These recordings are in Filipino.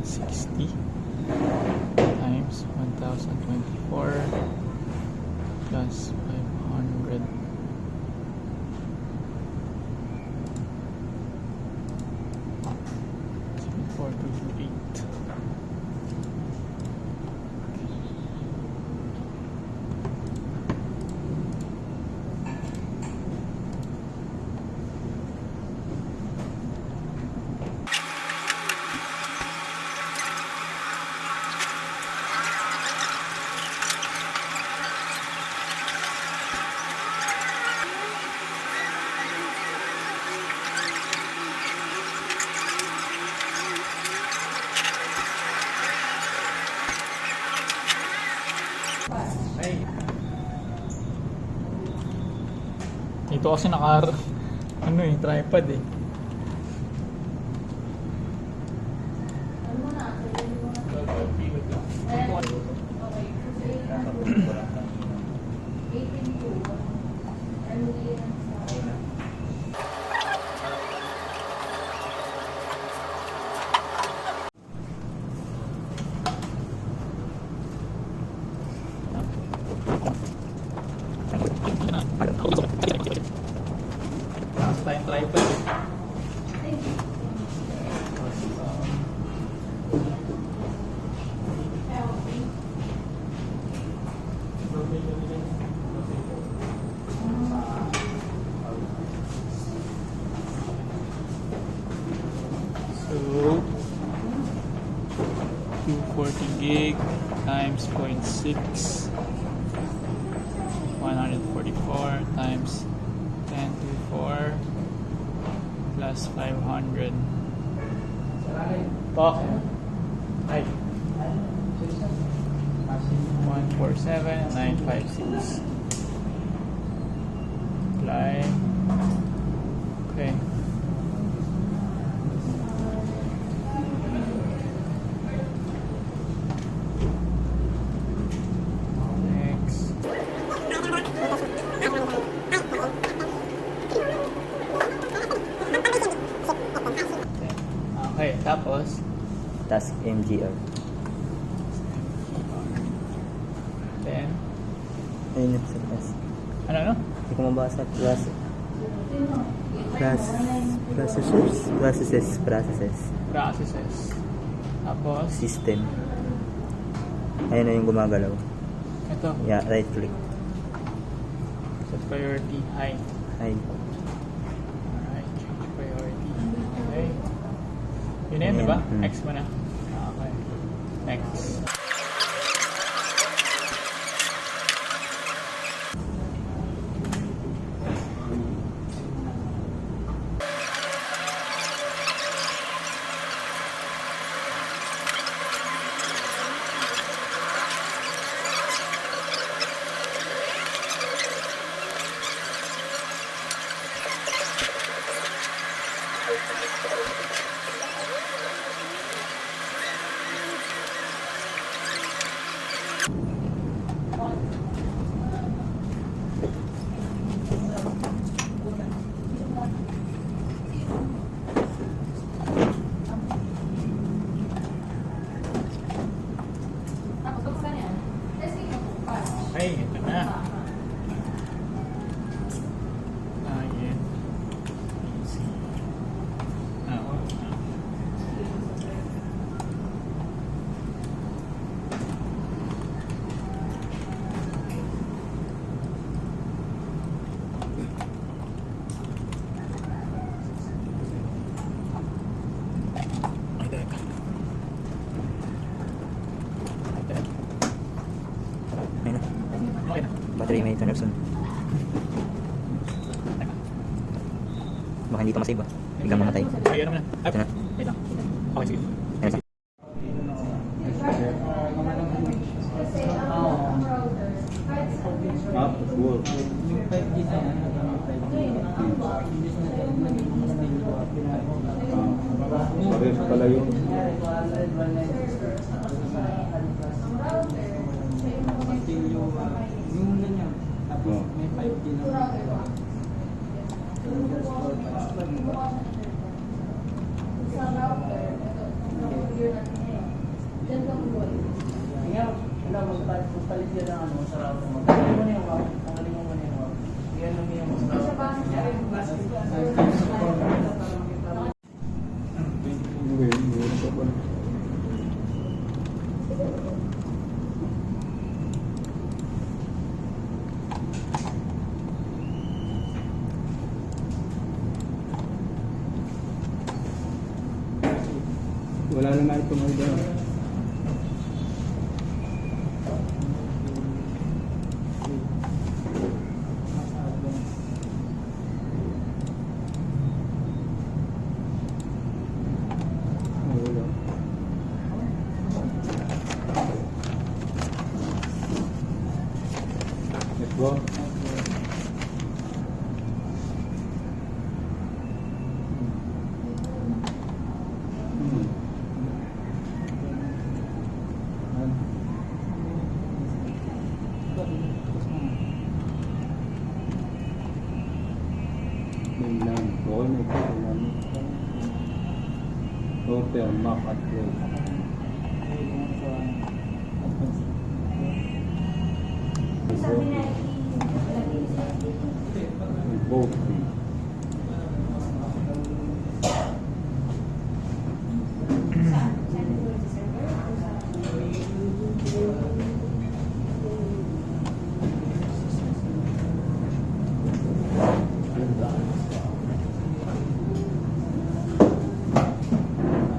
60 times 1024 plus 500 7428. Ito kasi tripod eh. Nasa tayong tripod eh. So 240 gig times 0.6 144 times 10 to 4 plus 500. Po. Ay. 147,956. Apply. Okay. Okay, tapos Task MGR. then Ayun na sa task. ano? Hindi ko mabasa. Processes. Processes. Tapos System. Ayun na yung gumagalaw. ito, Yeah, right click. set priority high. Hide. Alright, change priority. Okay. Yun na yun, Ayan. diba? Hmm. Next mo na. Okay. Next. Ay, ito na. Ayan. Easy. Okay. Ayun na. Okay na. Battery may turn off soon. Baka hindi ito masave ah. Biglang mamatay. Ay, ano mo na? Ay, Ito na. wait lang. Okay, sige. Ayun na. Work. Parehas pala yun. Oh. dyan ang ano, sarap mo. Tanggalin mo na yung wag. Tanggalin mo muna yung wag. Yan lang yung sarap. Wala na nga itong order. Wala. Let's go. Mainland. Okay na ito. Hotel, map at play. Both.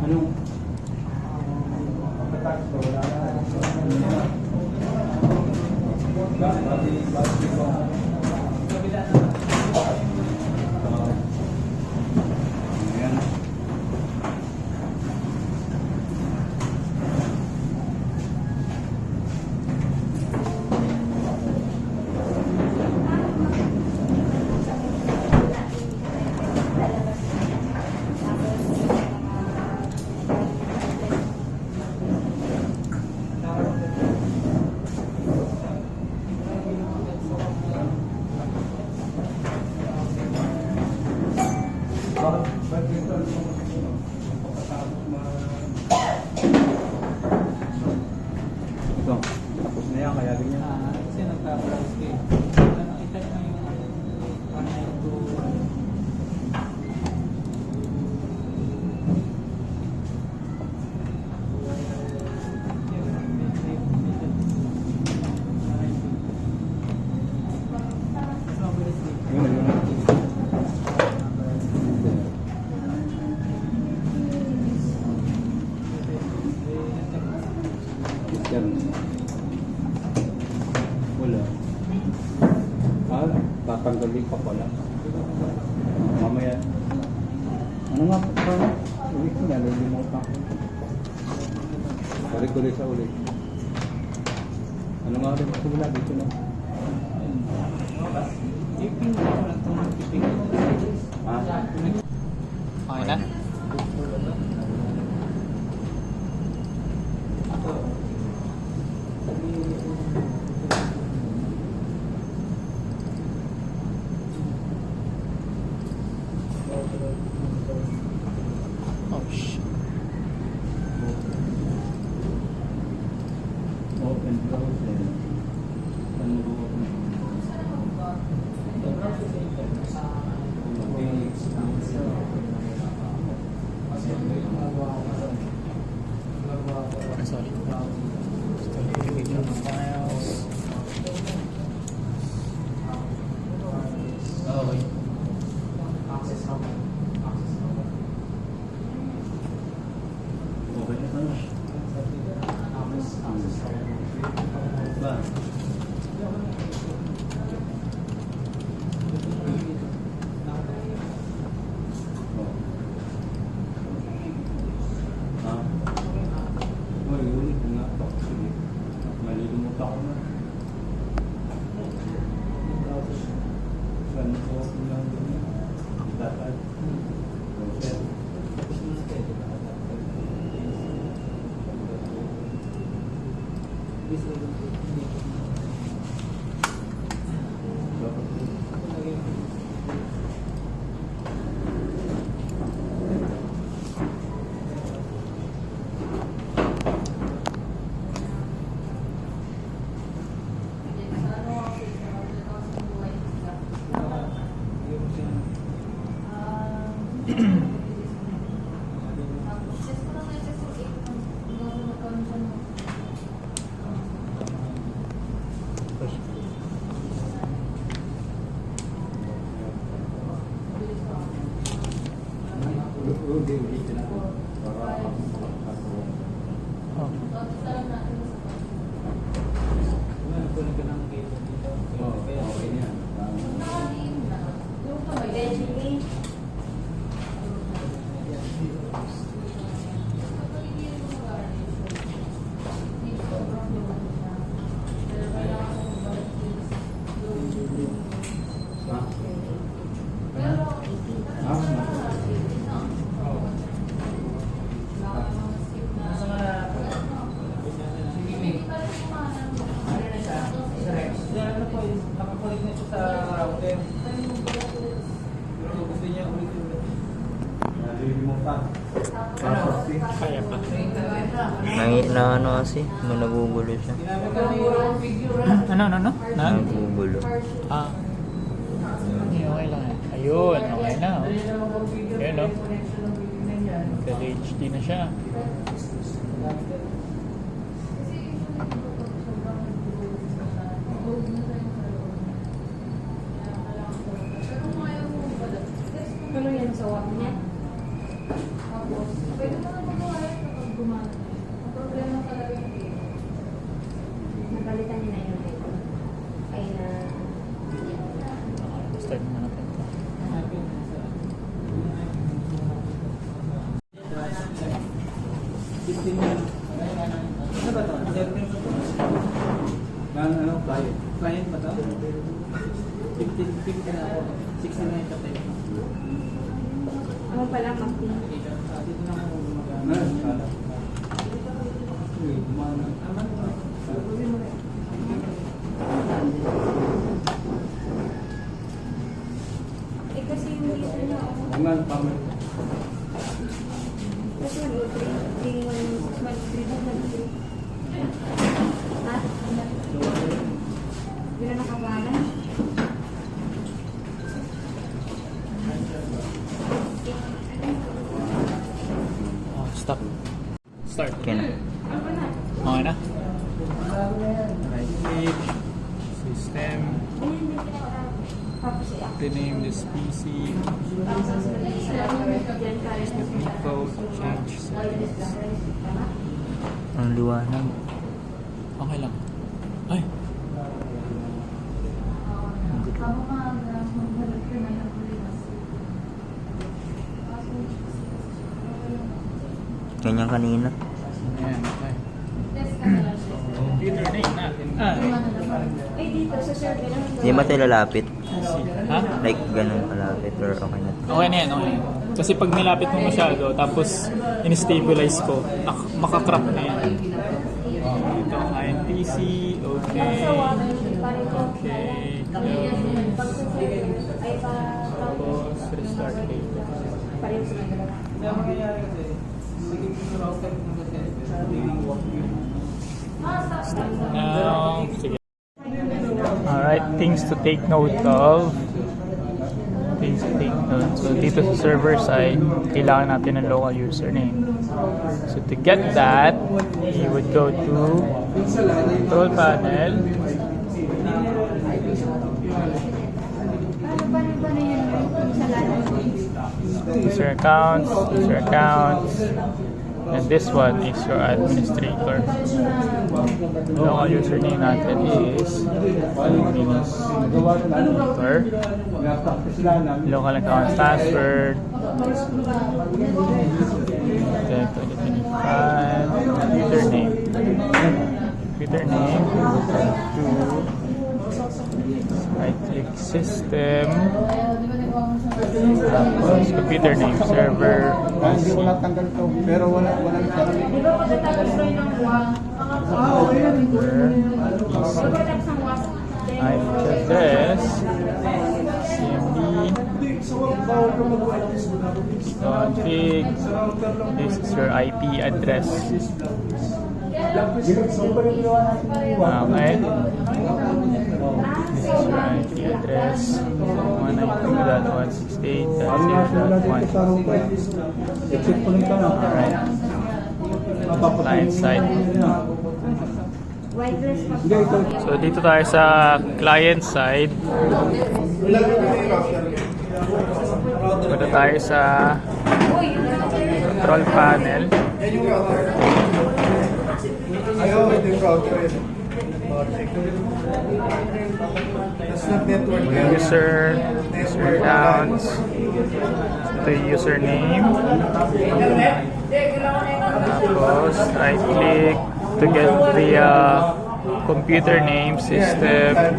Anong? Ayan. Ito, tapos na yan, kaya ganyan. Kasi nagka-browse kayo. Nakita nyo yung 192. Yun, yun. Yan. Wala. Tatanggalin pa pala. Mamaya. Ano nga pa? Ulit ko na, nalimutan ko. Balik ulit sa ulit. Ano nga ulit ko wala dito na? Ipin ko lang itong ipin ko. Ha? Okay na? Oh, shit. Open, close, and ano ba open? Sorry. Still the files. Okay. Okay na ano? Ba? Oh. Ah. Uy, ulit nga. Sige. Malilimutan ko na. Saan ko lang din? Dapat. Okay. Kaya pa. Na ano kasi, nagugulo siya. Ano? Nagugulo. Ah. Okay lang eh. Ayun, okay na. Oh. Ayun o. HD na siya. Ano yan sa wap niya? Tapos, pwede mo na magkawala kapag gumana. Ang problema talaga yung dito. Napalitan niya na yung dito. Ay na... Start na natin ito. Ano ba ito? Ano? Client. Client ba ito? 15 na ako. 69 ka tayo. Ako pala, Maki. Dito na ako gumagana. Eh kasi yung dito niya ako. Ungan, pamay. Kasi 103. Hindi 103. Ha? Hindi na nakawala. Oh, stop. Start. Okay na. Okay na? Right click. System. Tapos i-up. Rename this PC. Step code. Change settings. Ang liwanag. Okay lang. Ay! Ganyan kanina. Ayan, okay. Computer name natin. Eh dito sa server lang. Hindi ba tayo lalapit? Ha? Like, ganun kalapit or okay na? Okay na yan, okay. Kasi pag nilapit mo masyado, tapos in-stabilize ko, makakrap na yan. Ito, client PC, okay. Sa wap, pareho. Okay. Pag sa server, ay pa... Tapos, restart later. Pareho sila dalawa. Hindi ang mangyayari kasi, magiging router ng Now, sige. Alright, things to take note of. Things to take note. So, dito sa server side, kailangan natin ng local username. So, to get that, you would go to control panel. Paano ba na yan? Sa lahat? User accounts, and this one is your administrator. Local username natin is administrator. Local account password. Then 2025. Computer name. Right click system. Tapos computer name, server, Hindi ko natanggal to. Pero wala siya. Di ba pagkatapos ko ng wap? Pagkatapos ng wap, address, CMD, config, this is your IP address. Okay. This is your IP address, 192.168.0.1. Exit ko lang ito. Alright. Client side. white dress pa. Hindi, ito. So dito tayo sa client side. Punta tayo sa control panel. Ayaw, ito yung router eh. That's not network. User accounts. Ito yung username. Tapos right click to get the computer name system and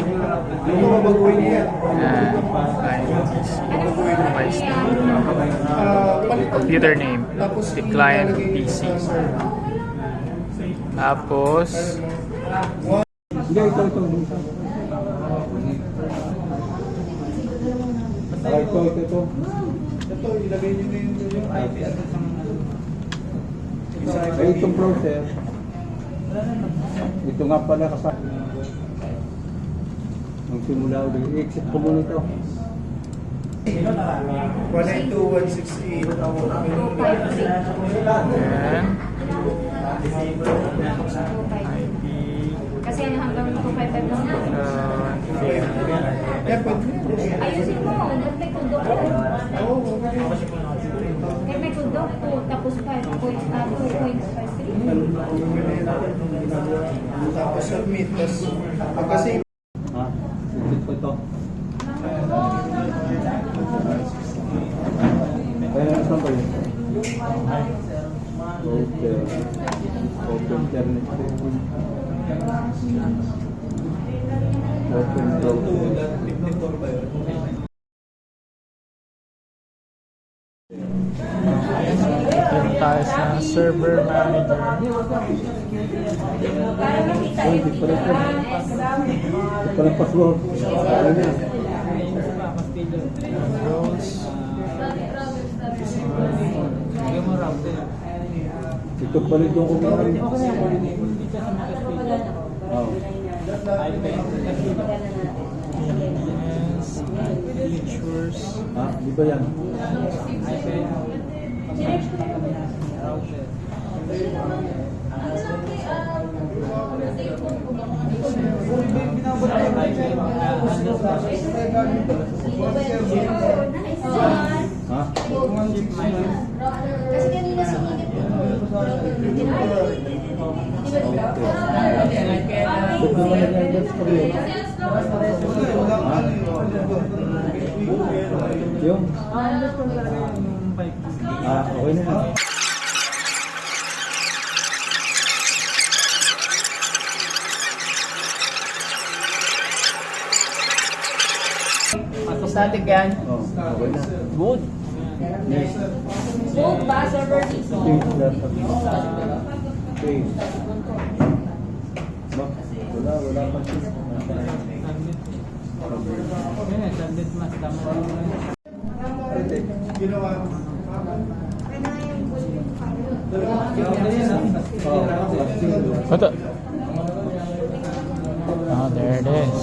computer name, the client PC. Tapos Hindi, ito. Ito. Ito, ilagay nyo na yung IP address ng Ay, itong browser. Ito nga pala kasama. Magsimula ulit. I-exit ko muna ito. 192,168. Then, IP, Kasi ano hanggang 255 lang na. Ayusin mo, ba't may kundok ko? Eh, may kundok ko, tapos 2.53. Tapos submit, tapos pagka-save. Ha? Exit ko ito. Kaya na saan ba yun? Okay. Open internet. Open browser. dito tayo sa server manager. Ay, di pala ito. Di pala password. Ayun na. Roles. Ito pala itong kumain. Oh. Features. Ha? Di ba yan? Ha? Kasi kanina sinigit ko. Ba't naman nag-endorse pa rin? Ha? Yung? Ah, okay na yan. Static yan. Oh, okay na. Good. Next. Both ba, server dito? Change that. Change. Ba? Wala pa siya. Ginawa. Ito. Oh, there it is.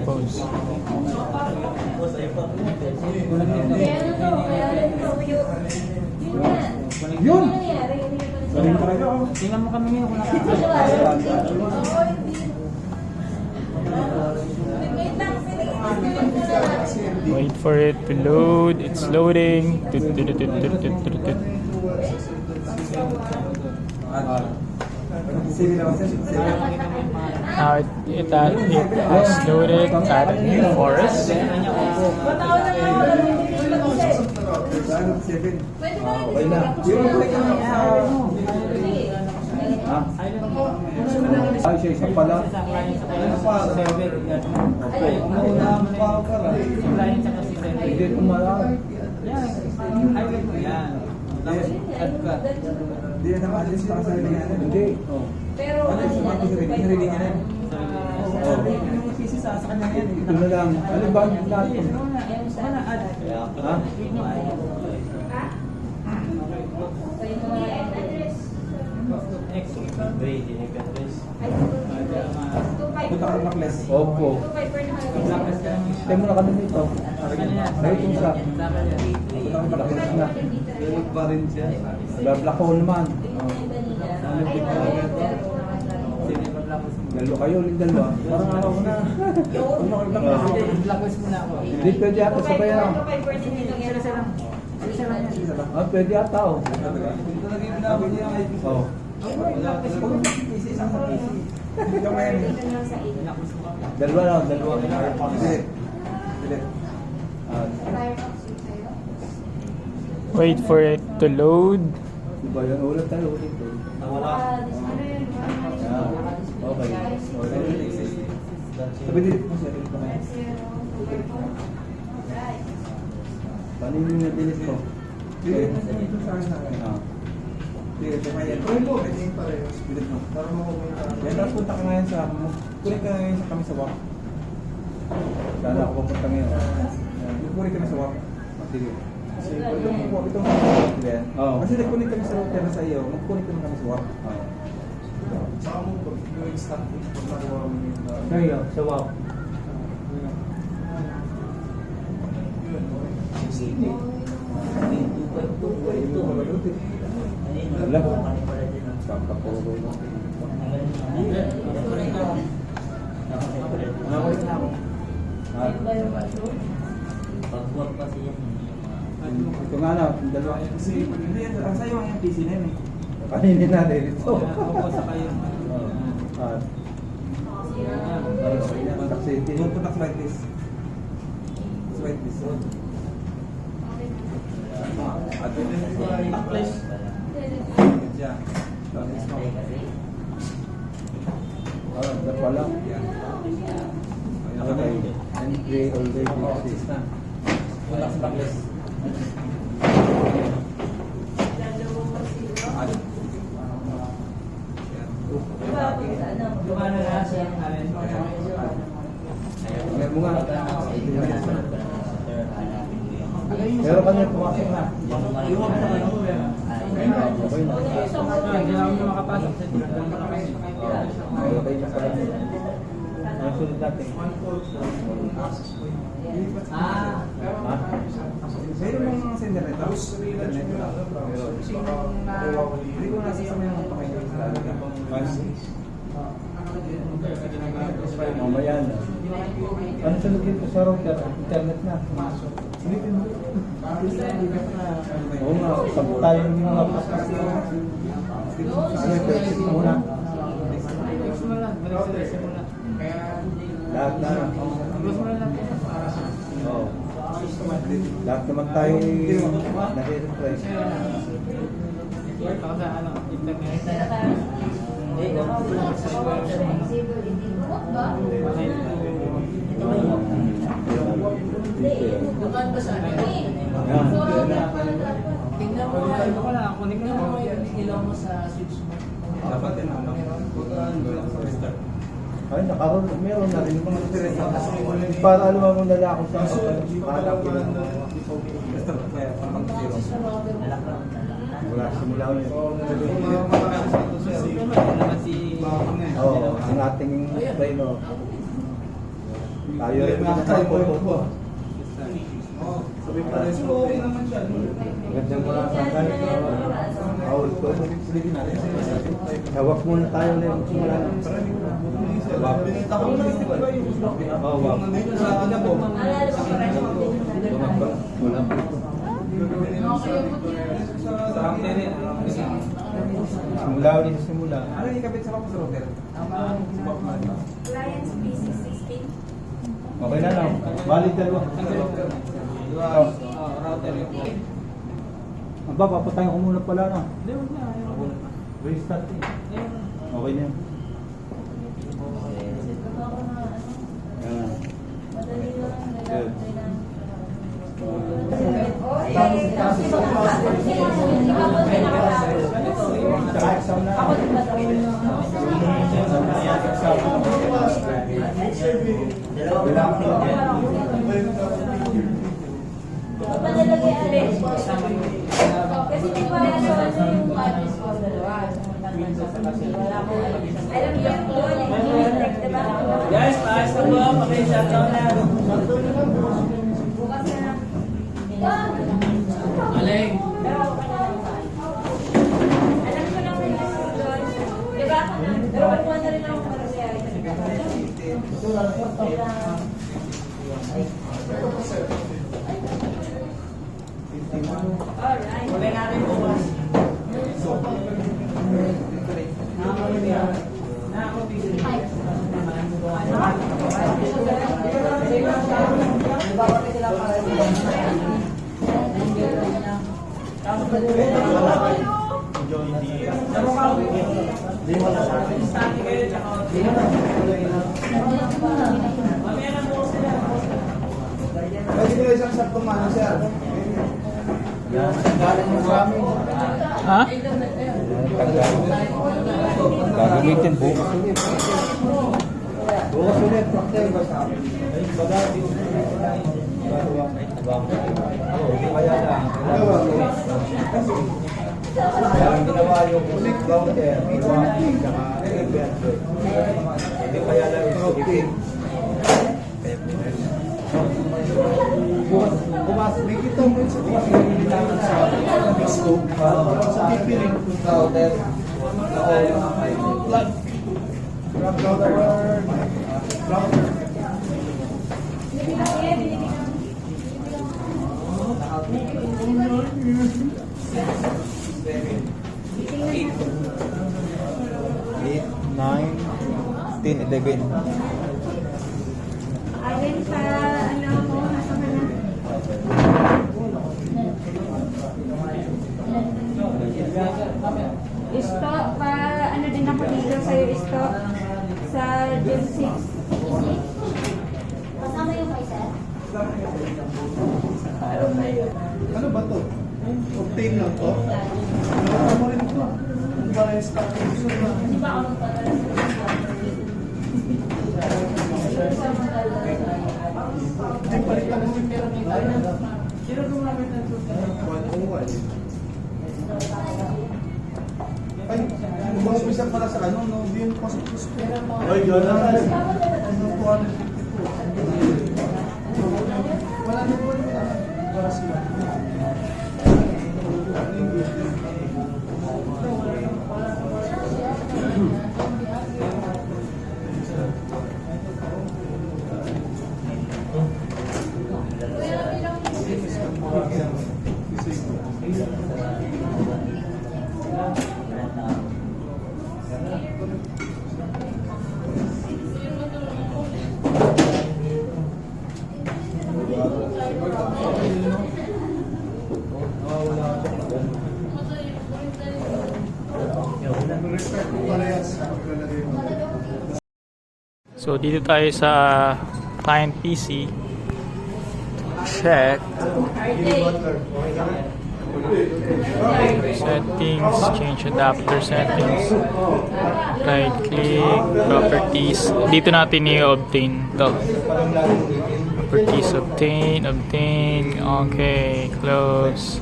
Pose. Yun! Galing talaga ako. Tingnan mo kami ngayon kung nakakita. Wait for it to load. It's loading. Tut, tut, tut, tut, tut, tut, tut. Now it has loaded at New Forest. Okay na. Ha? Ay, siya isa pala. Hindi ko malaki. Hindi na maalis para sa linya. Hindi. Oh. Pero Sa kanya yan. Ito na lang. Ano ba ang lahat? Ha? Punta ka ng Nakles. Opo. Stay muna kami dito. Ay, itong sa. Malaki na. Pa rin siya. Black hole naman. Dalawa kayo, ulit dalawa. Parang ako na. Blacklist muna ako. Hindi pwede ata sabay na. Ah, pwede ata oh. Ito lagi yung binabot niya ang IP. Oh. Yung may Dalawa lang, dalawa. Hindi. Hindi. Ah, Wait for it to load. diba yan? Ulit tayo, ulit. Ah, okay. Sabi din mo siya. Paano yung na-delete ko? Dito sa akin. Ah. Dito may yan. Pero mo, ito yung parehas. Bilit mo. Para makupunta ka. Yan, tapos punta ka ngayon sa... Kulit ka ngayon sa kami sa WAP. Sana ako pupunta ngayon. Puri kami sa WAP. Sige. Itong yan. Oo. Kasi nag-connect kami sa router na sa iyo, mag-connect kami kami sa WAP. Saka mo pag yung start pag nakuha mo yung Kaya, sa WAP. Wala. Papapuro mo. Nakakulit na ako. Ito nga na, yung dalawa. Kasi hindi, ang sayo ang yung PC na yun eh. Kaninin natin ito. Ako sa kayo. At, Succeeding. Don't put like this. It's like this. At yun din ito ay backlash. Yeah. Backlash mo. dalawa lang. Yeah. Okay. And they already Access na. Wala sa backlash. Gumana na siya ng alin. Meron mo nga. Meron ka na pumasok na. Iwan na kayo. Okay na. Hindi na ako makapasok sa tinagdan mo na kayo. Okay na pala. Ang sunod natin. Ha? Mayroon mong sender nito. Internet lang. Pero hindi ko nasasama yung pakinggan sa talaga. Mamaya na. Ano sunod dito sa router? Internet na. Oo nga, sabot tayo ng mga pasok. Ano ito? Exit muna. Gusto mo lang. Balik mo lang. Lahat na. Gusto mo lang. Oo. Lahat naman tayo nare-refresh. Baka sa ano, internet. Bukan ba sa akin? Tingnan mo, ano ko lang, kunin mo yung ilaw mo sa switch mo. Dapat yun ano. Restart. Ay, nakaroon. Meron na rin. Para alam mo na lang ako sa para Restart. Kaya pang zero. wala simula ulit. Naman si... Oo, ang ating trainer. Tayo rin tayo po. Sabi pa rin siya. Okay naman siya. Gandang mga sangkal. Out ko. Hawak muna tayo na yung simula na. Hawak. Oo, hawak. Wala pa. Simula ulit sa simula. Ano yung ikabit sa kapos router? Clients P616. Okay na lang. Balik dalawa. Router yung... Aba, papatayin ko muna pala na. Hindi, wag na. Restart eh. Okay na yan. Yan. Good. Kasi di ba ano yung address ko dalawa. Alam niyo yung doon, diba? Guys, paas na po. Paki-shutdown na. Bukas na. Aling. Alam ko lang yung doon. Diba? Pero pagkuhan na rin ako para siya. Alright. Uli natin bukas. Pwede ko lang isang shot kumano siya. Galing mo sa amin. Ha? Gagamitin bukas ulit. Bukas ulit. Praktel ba sa amin? Kaya lang. Kaya lang ginawa yung counter, tsaka hindi kaya lang yung bukas, may kita mo sa TV namin sa scope. Sa TV rin counter. Eight, 9, 10, 11. Alin sa ano mo, nasa ka na? Isto, pa ano din ako dito sa'yo, Isto. Sa June 6. Kasama yung may set? Ano ba to? Obtain lang to? Ano mo rin ito? Ano ba yung stock? Di ba ako magpadala sa Ay, palitan mo yung pera nito. Sino gumamit ng susunod? Ay, mas bisa pala sa ano, no? Hindi yung pasok-pasok. Ay, yun na. Ano, 252. Wala na po rin para sila. So dito tayo sa client PC. Check settings, change adapter settings, right click, properties. Dito natin i-obtain to. Properties, obtain, okay, close.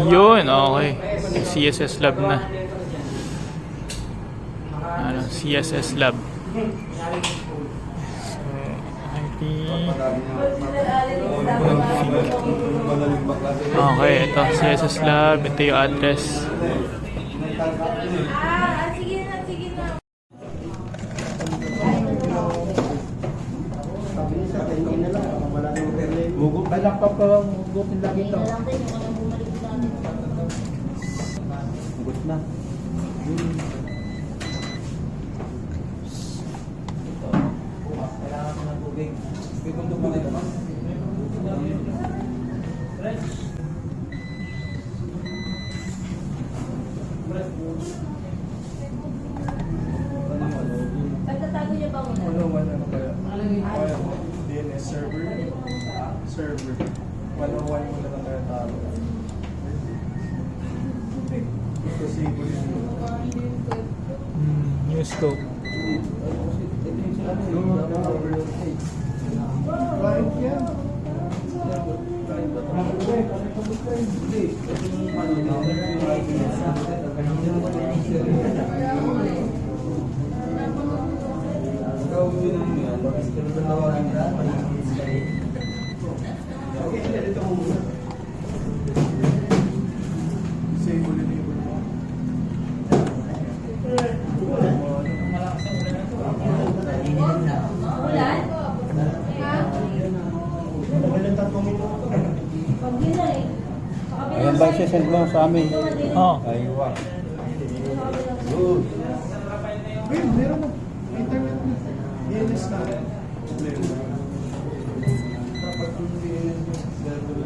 Yun, okay. CSS Lab na. Ano, CSS Lab. So, IP. Okay, ito CSS Lab. Ito yung address. Sige na, sige na. Gugup ka lang pa gugupin lang ito. Gugut na. Kailangan mo ng tubig. Pipundok mo na ito ba? Pagtatago niyo ba muna? Ano kaya? DNS server. Server. 101 mo na tayo talo. Possible yun. New scope. Client yan. Disable enable mo. Ulan? Ha? Pag yun na eh. Ayan ba send mo sa amin? Oh, Aywa. Good. Wait, meron mo. Internet na. DNS na. Dapat yung DNS mo sa server.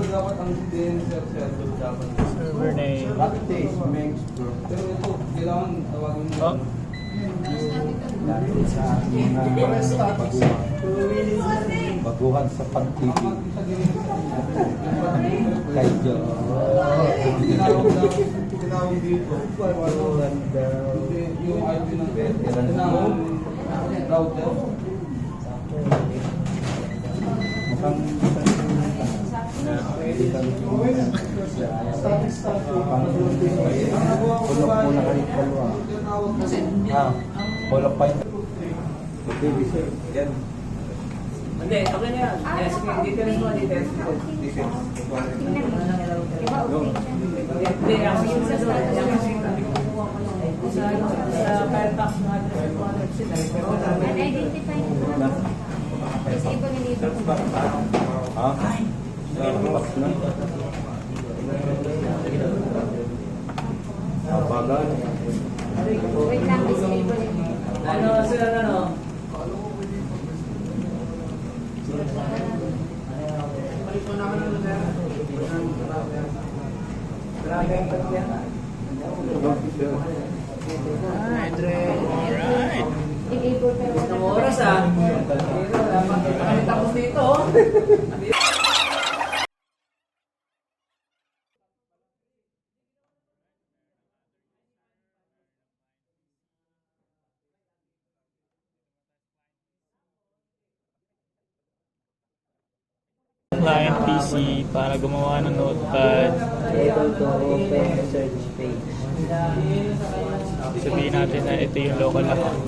Dapat ang DNS sa server dapat. server name. Practice makes bro. Pero ito, kailangan tawagin mo. Oh, Sa ating mga Press status. baguhan. Baguhan sa pag-ibig. Kay Diyos. Tinawag dito. Baguhan daw. Yung ID ng veteran mo. Router. Mukhang Pulok mo na kayo kalwa. Pulok pa yun. Yan. Hindi, okay na yan. Yes, details mo, details. Hindi, ako yung sa Firefox mo address mo Unidentified na. Disable na dito. Ha? Bagal. Wait lang, disable na. Ano, sila ano? Balik mo naman ang lugar. Grabe ang pagyan. Alright, alright. Disable pero wala. Ang oras ah. Kami tapos dito. Client PC para gumawa ng notepad. Able to open search page. Sabihin natin na ito yung local account.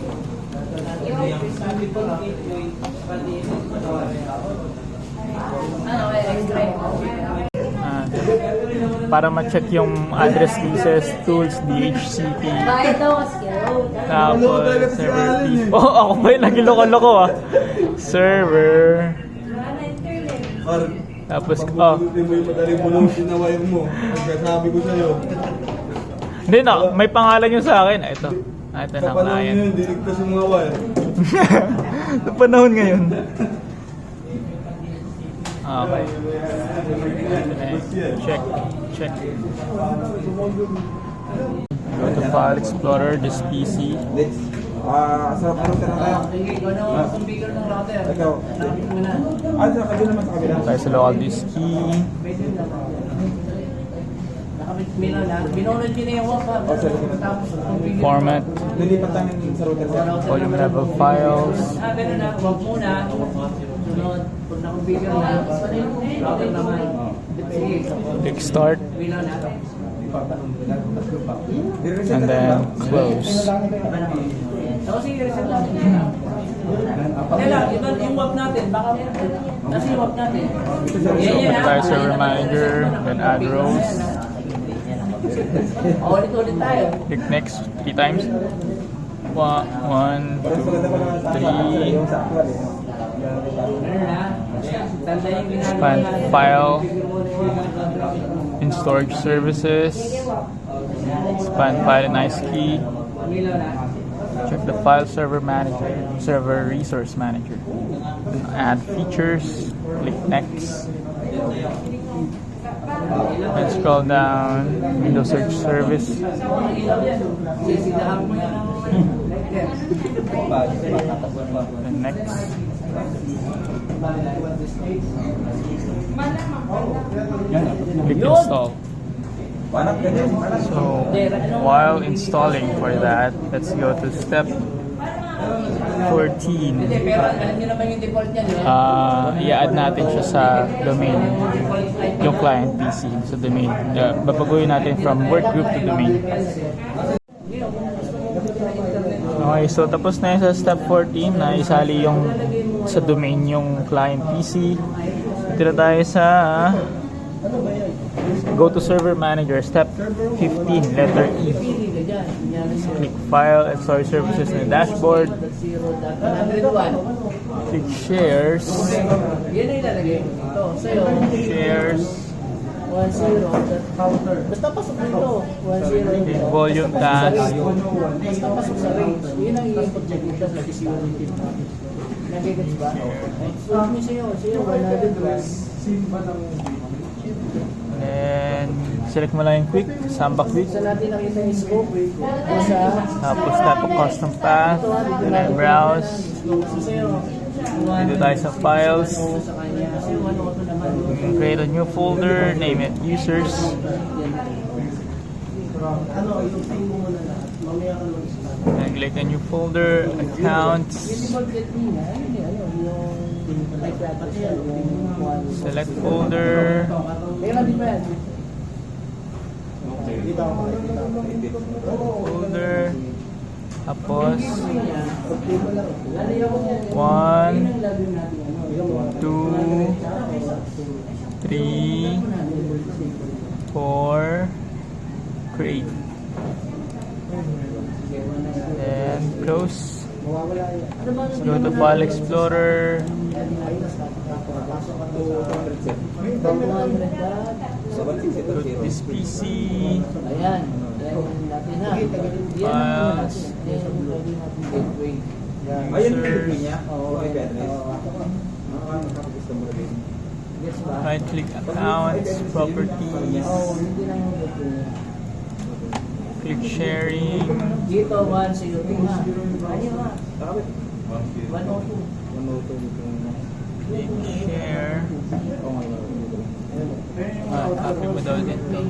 Ano, extra. Ah, para ma-check yung address leases, tools, DHCP. Bayad daw kasi. Tapos, server fees. Oh, ako ba yung naging loko-loko ah. Server. Tapos, oh. Hindi mo yung madali mo nung sinawire mo. Pagkasabi ko sa'yo. Hindi na, may pangalan yun sa akin. Ito. Ito Sa na, panahon client. yun, diligtas yung mga wire. Sa panahon ngayon. Okay. Check. Check. Go to File Explorer, this PC. Sa router na tayo. Sige, kung ano ang configure ng router. Ikaw. Hanapin mo na. Sa kabila naman sa kabila. Tayo sa local disk key. Nakapit-mila na. Binunod yun na yung WAP. Tapos configure. Format. Lilipat tayo sa router. Volume level files. Pero na, WAP muna. Sunod. Pag na-configure na, router naman. Sige. Click start. Mila na. And then close. So, sige, reset lang. Hindi lang, yung WAP natin. Baka, nasa yung WAP natin. Punta tayo sa server manager. Then add rows. Ulit-ulit tayo. Click next 3 times. 1, 2, 3. Yung sa actual eh. Ano na? Tanda yung ginagawa Expand natin. file. In storage services. Expand file in IceKey. Mila na. Check the file server manager, server resource manager. Then add features. Click next. And scroll down. Windows search service. Sisigahan mo yan. Then next. Click install. So while installing for that, let's go to step 14. Hindi, pero alam niyo naman yung default niya, di ba? I-add natin siya sa domain, yung client PC sa domain. Babaguhin natin from workgroup to domain. Okay, so tapos na yun sa step 14 na isali yung sa domain yung client PC. Tira tayo sa go to server manager, step 15, letter E. Click file and storage services in the dashboard. 101. Click shares. Yan ang ilalagay. Ito, sa'yo. Shares. 10. Counter. Basta pasok dito. 10. Okay, volume task. Basta pasok sa range. Yun ang i-input check mo. Tapos nag-0 Nagigits ba? Sabi sa'yo, 100. And select mo lang yung quick, samba quick. Sa natin nakita yung scope. Sa Tapos tap custom path. And then browse. sa'yo. Dito tayo sa files. Sa kanya. Kasi ano ko naman. Create a new folder, name it users. Ano, yung pin mo muna lahat. Mamaya ka lang isa. And click a new folder, accounts. Select folder. Kaya di ba yan? Folder. Tapos 1, 2, 3, 4, create. Then close. Let's go to File Explorer. Go to this PC. Ayan. Natin na. Files. Users. Right click accounts, properties. Click sharing. Dito, 102 na. Click share. Copy mo daw din to.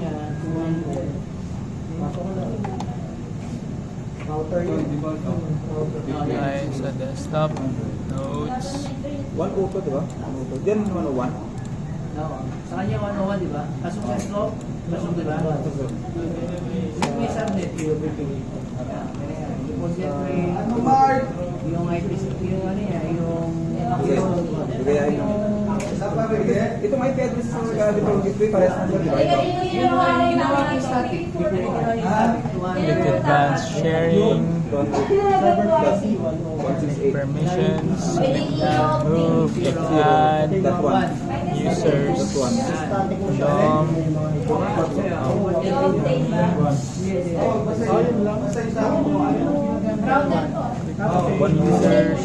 Guys, sa desktop. Notes. 102, di ba? Diyan 101. Sa kanya 101, di ba? Pasok sa slope. Pasok, di ba? Yung may subnet. Yung Mark! yung IP, yung ano yan, yung Ito may IP address sa dito gateway parehas na di ba? ginawa ko static. Click advanced sharing. Permissions. Move. Click add. Users. DOM. One users.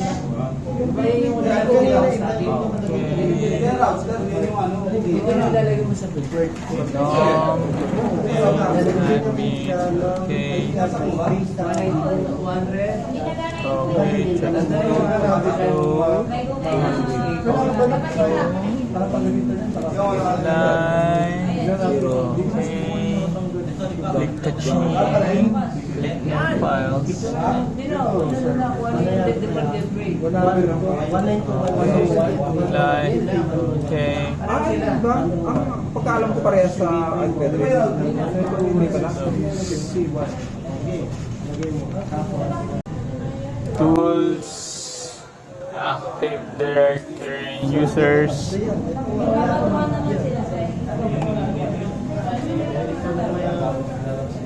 Ito na lalagay mo sa preferred. DOM. Admin. Okay. 100. Okay. Check. Line. Okay. Click the chain. Click more files. Line. Okay. Diba? Ang pagkaalam ko parehas sa IP address. Hindi pala. Tools. Active Directory. Users.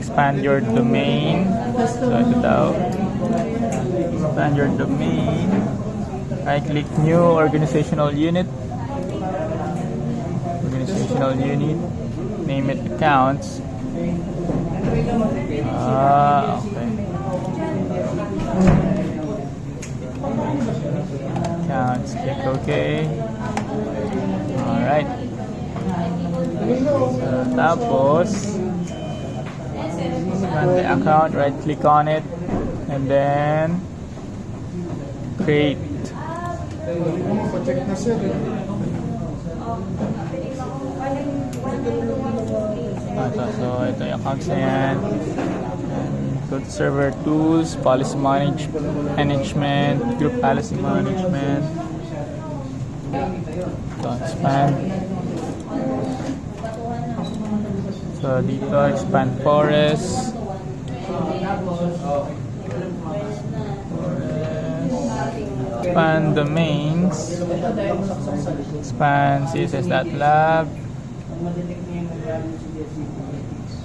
Expand your domain. So ito daw. Expand your domain. Right click new organizational unit. Organizational unit. Name it accounts. Okay. Accounts. Click OK. Alright. So, tapos run the account, right click on it, and then create. Check na sir. So ito yung accounts na yan. And go to server tools, policy management, group policy management. So expand. So dito expand forest. Expand domains. Expand css.lab.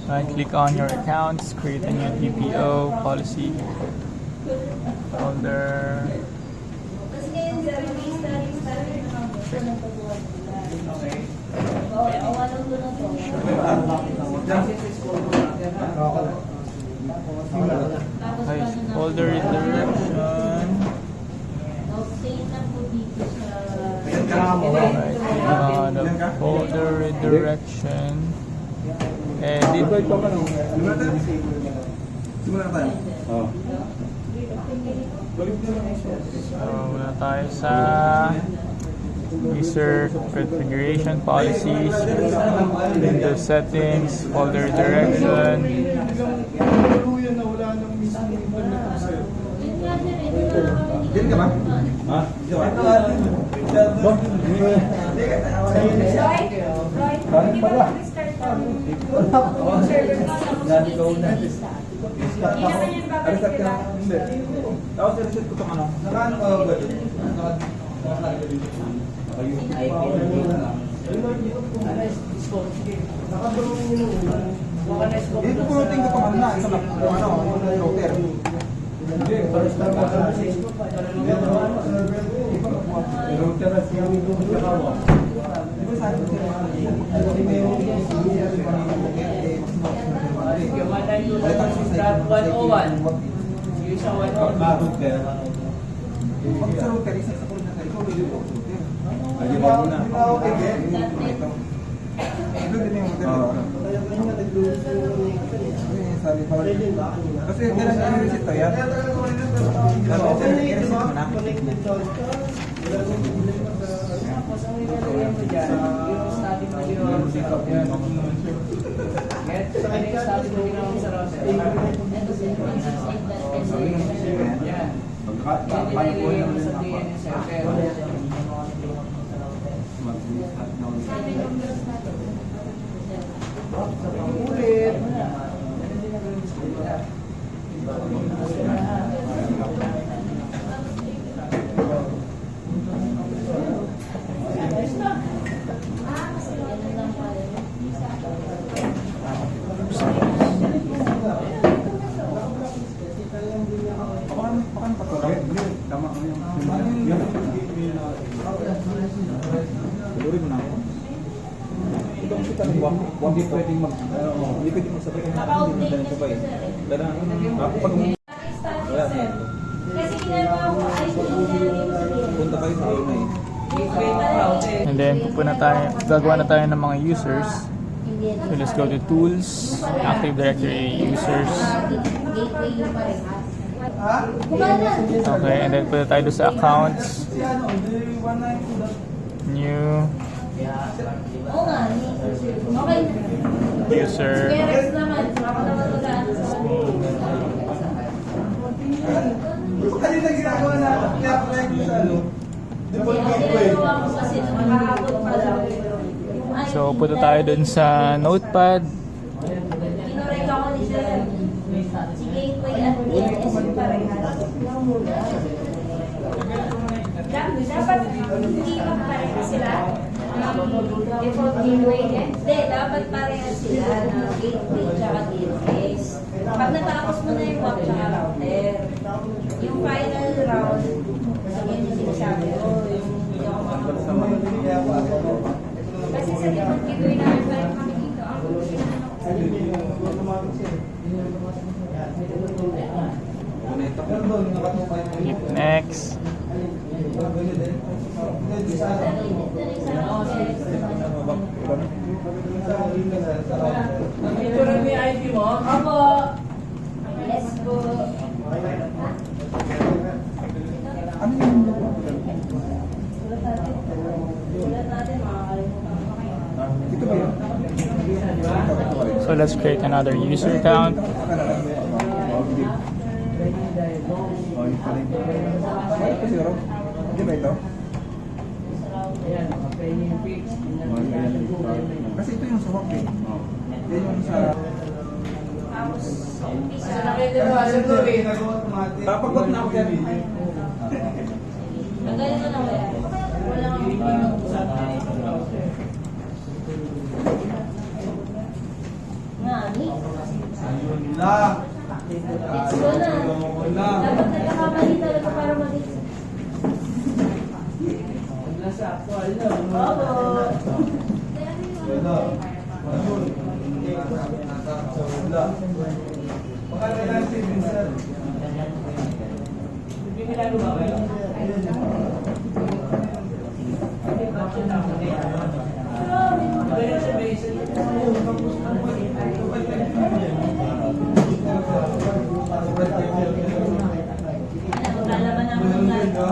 Right click on your accounts, create a new TPO policy folder. Folder redirection. Right, the folder redirection. Edit. Simula tayo. So, muna tayo sa user configuration policies, Windows settings, folder direction. Tuluyan na wala nang mismo internet access. Diyan ka ba? Ha? Roy, hindi ba mag-restart ang server mo? Dati ka una. Hindi naman yan babalik, Reset di ka ba? na? Hindi. Tapos reset ko itong ano. Nakaano ka ba? Dito punutin ko itong ano na. Isa na. Ano? Router. Hindi, first time ako sa router at siya may doon sa kawa. Di ba sabi ko sila? Kasi may pag sa router, isa sa puno na tayo. Ikaw may router. Ayun mo na. Okay, ito. Ito din yung router. Sabi pa rin. Kasi kailan i-reset to yan? Sabi ko sa'yo, i-reset mo na. Ulit. Paano patuloy? Tama ko yung... Tuloy mo na ako. Ito kasi tanong, hindi pwedeng hindi pwedeng magsabay ka na hindi mo pa eh. Dala, pag wala na. Kasi ginagawa ko ay Punta kayo sa ayun na eh. And then, gagawa na tayo ng mga users. So, let's go to Tools, Active Directory Users. gateway yung parehas. Ha? Okay, and then punta tayo doon sa Accounts, Si ano, hindi 192. New Oo nga. Okay. User. Kerex naman. Ako naman mag-ano sa Kanina ginagawa na, kaya ko sa ano, default gateway. ginagawa ko kasi nung kahapon pa lang. So, punta tayo doon sa Notepad. Kinorek ako ni Sir. Si gateway at DNS yung parehas. Dapat hindi magparehas sila. Default gateway din. Hindi, dapat parehas sila na gateway tsaka DNS. Pag natapos mo na yung WAP tsaka router, yung final round, yun yung sinasabi ko, yung hindi ako makapag. Kasi sa default gateway namin pa rin makikita ang Hit next. Picture mo yung ID mo? Opo. Let's go. Ano yung Ulat natin, makakalimutan ko kayo. ito ba yun? So, let's create another user account. Ano kasi Rob? Hindi ba ito? Ayan, training fix. Kasi ito yung swap eh. Yan yung sa... Tapos, umpisa. Kasi nakita mo, alam ko eh. Papagod na ako yan. Tanggalin mo na wala. Wala kang nga, ni. La. Let's go na. Dapat nagkakamali talaga para mag-hit. Nasa actual na. Opo. Wala. Wala. Baka kailangan si Vincent. Binilago ba kayo? Ganyan siya basic. Alam Okay,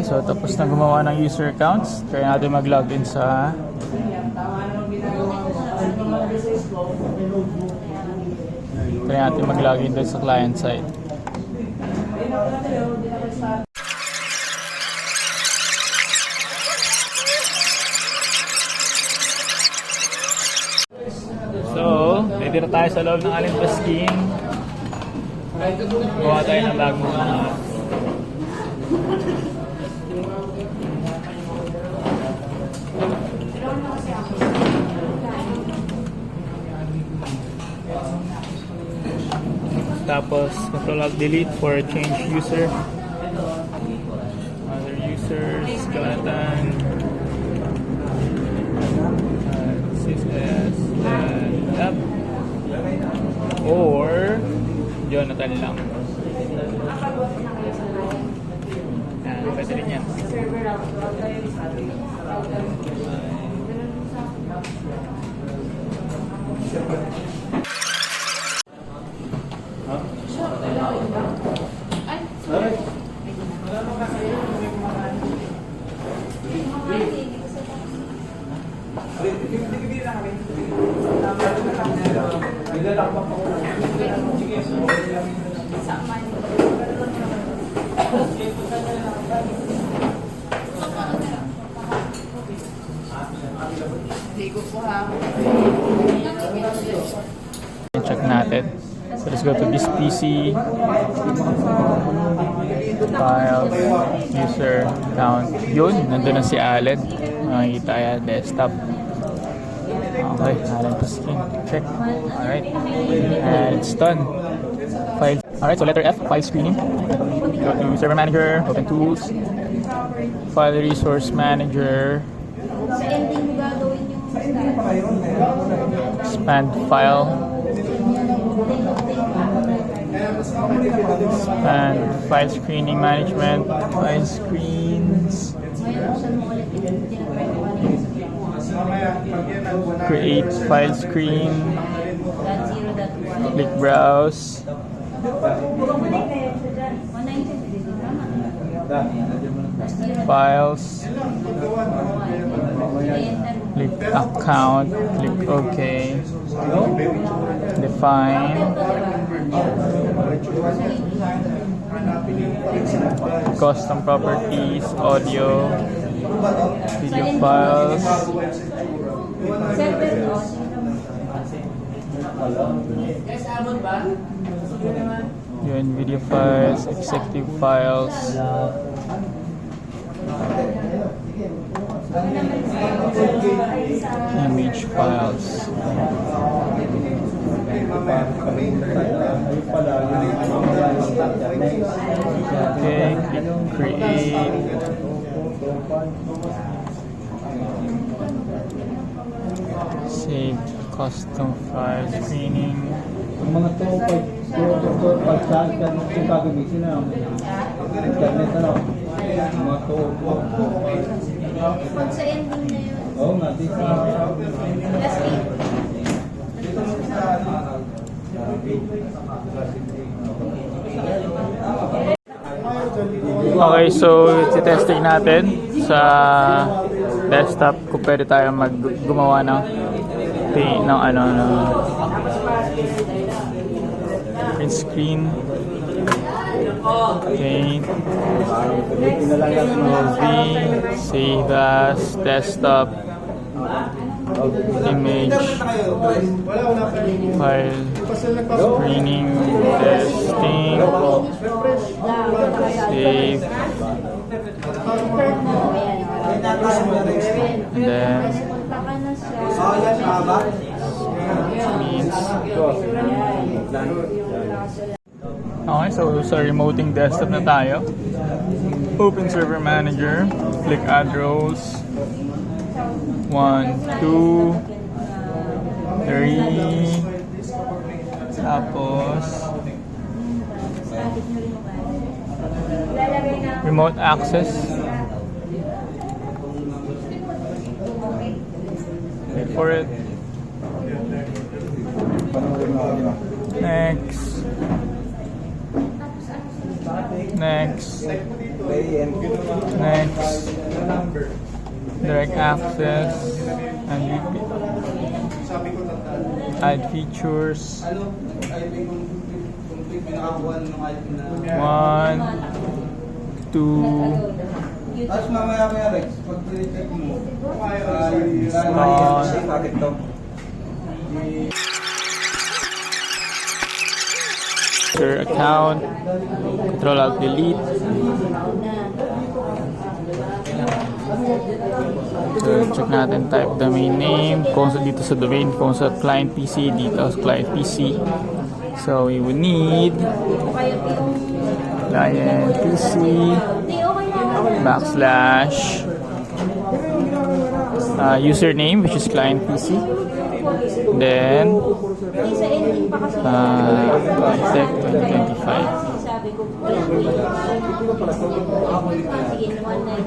so tapos na gumawa ng user accounts. Try natin mag-login sa doon sa client side. So, ready na tayo sa loob ng Alimpas King. Gawa tayo ng bagong tapos Control-Alt-Delete for change user, other users, Jonathan, CSS, app, or Jonathan lang. Pwede rin yan. Server router. Check natin. So let's go to this PC, file, user, account. Yun, nandun na si Allen. Makikita yan, desktop. Okay, Allen Paskin. Check. Alright. And it's done. File. Alright, so letter F, file screening. Go to server manager, open tools, file resource manager, Sa ending mo gagawin yung expand file, expand file screening management, file screens, create file screen, click browse, files, click account, click OK, define, custom properties, audio, video files, yun, video files, executive files, image files. Okay, click create. Save custom file screening. Yung mga to, pag-saan ka yung gagamitin na internet na lang. Mga to, pag sa ending na yun. oo nga, di sa Last week. Okay, so testing natin sa desktop kung pwede tayo gumawa ng print screen. Okay. Movie, save as, desktop, image, file, screening, testing, save, and then means. Okay, so sa remoting desktop na tayo. Open Server Manager, click Add Rows. 1, 2, 3, tapos remote access. Wait for it. Next. Next. Play and Next. Number. Direct access. And repeat. Sabi ko tandaan. Add features. Ano? IP kung pinakakuha ng IP na... 1, 2, Tapos mamaya Rex, pag check mo, Spawn. safe packet to. your account, Control Alt Delete. So, check natin type domain name, kung sa dito sa domain, kung sa client PC, dito sa client PC. So, we would need client PC backslash username, which is client PC. Then, Tech 2025.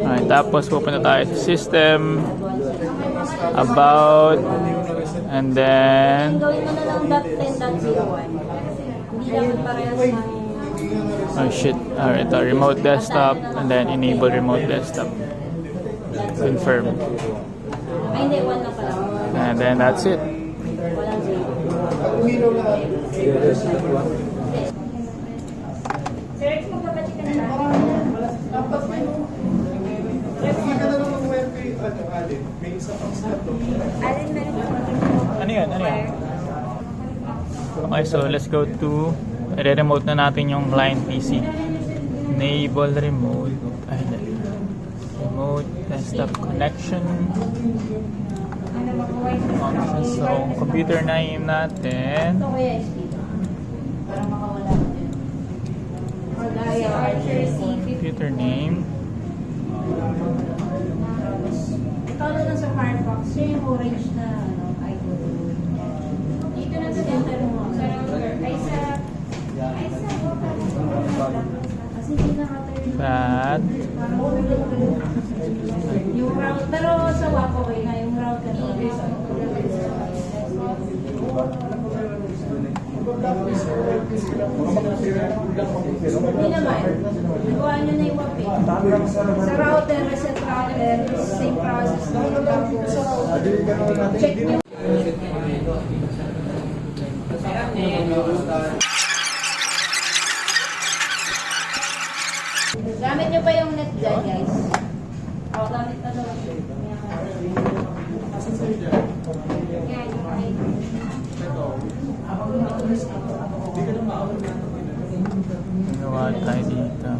Alright, tapos pupunta tayo sa system, about, and then, Gawin mo na lang .10.01. Hindi lang parehas ng... oh shit, alright, remote desktop, and then enable remote desktop. Confirm. Ay, hindi. 1 lang pala. And then that's it. Walang 0. Sir, magpapacheck ka na ba? Alin, meron pa. Ano yan? Ano yan? Okay, so let's go to re-remote na natin yung client PC. Enable remote. Ay, remote desktop connection. Function. So, computer name natin. Ito kuya, SP. Para makawala ko din. Gaya, Archer C50. Computer name. Ikaw na lang sa Firefox. Siya yung orange na icon. Dito na sa center mo. Sa router. Ay sa... Kasi hindi naka-turn. That. Yung router. Pero sa walkaway na yung router. Hindi naman. Nagawa nyo na yung WAP eh. Sa router, reset router, same process lang. Tapos, check nyo. Gamit nyo pa yung net dyan, guys. O, gamit na daw. Yan, okay. Nagawa tayo dito.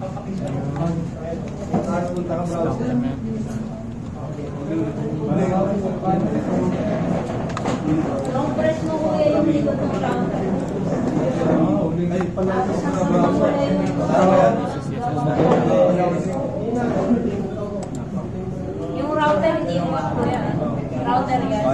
Document. Long press mo kuya yung likod ng router. Ay, pala. Tapos hanggang mawala yung yung router, hindi yung WAP kuya. Router yan.